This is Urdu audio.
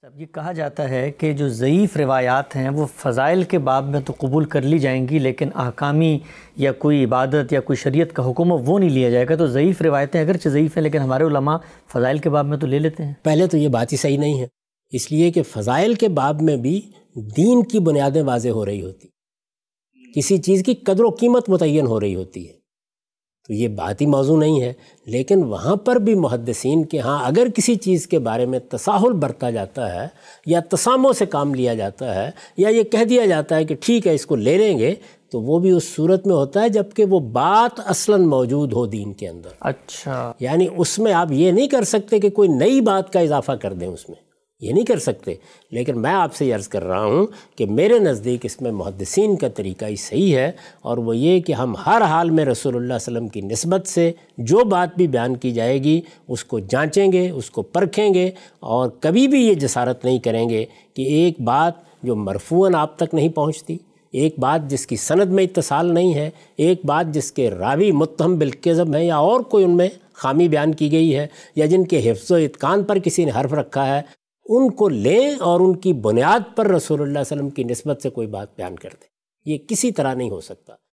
اب یہ کہا جاتا ہے کہ جو ضعیف روایات ہیں وہ فضائل کے باب میں تو قبول کر لی جائیں گی، لیکن احکامی یا کوئی عبادت یا کوئی شریعت کا حکم وہ نہیں لیا جائے گا۔ تو ضعیف روایتیں اگرچہ ضعیف ہیں لیکن ہمارے علماء فضائل کے باب میں تو لے لیتے ہیں۔ پہلے تو یہ بات ہی صحیح نہیں ہے، اس لیے کہ فضائل کے باب میں بھی دین کی بنیادیں واضح ہو رہی ہوتی، کسی چیز کی قدر و قیمت متعین ہو رہی ہوتی ہے، تو یہ بات ہی موضوع نہیں ہے۔ لیکن وہاں پر بھی محدثین کے ہاں اگر کسی چیز کے بارے میں تساہل برتا جاتا ہے یا تسامح سے کام لیا جاتا ہے یا یہ کہہ دیا جاتا ہے کہ ٹھیک ہے اس کو لے لیں گے، تو وہ بھی اس صورت میں ہوتا ہے جب کہ وہ بات اصلاً موجود ہو دین کے اندر۔ اچھا، یعنی اس میں آپ یہ نہیں کر سکتے کہ کوئی نئی بات کا اضافہ کر دیں، اس میں یہ نہیں کر سکتے۔ لیکن میں آپ سے یہ عرض کر رہا ہوں کہ میرے نزدیک اس میں محدثین کا طریقہ ہی صحیح ہے، اور وہ یہ کہ ہم ہر حال میں رسول اللہ صلی اللہ علیہ وسلم کی نسبت سے جو بات بھی بیان کی جائے گی اس کو جانچیں گے، اس کو پرکھیں گے، اور کبھی بھی یہ جسارت نہیں کریں گے کہ ایک بات جو مرفوعاً آپ تک نہیں پہنچتی، ایک بات جس کی سند میں اتصال نہیں ہے، ایک بات جس کے راوی متہم بالکذب ہیں یا اور کوئی ان میں خامی بیان کی گئی ہے، یا جن کے حفظ و اتقان پر کسی نے حرف رکھا ہے، ان کو لیں اور ان کی بنیاد پر رسول اللہ صلی اللہ علیہ وسلم کی نسبت سے کوئی بات بیان کر دیں۔ یہ کسی طرح نہیں ہو سکتا۔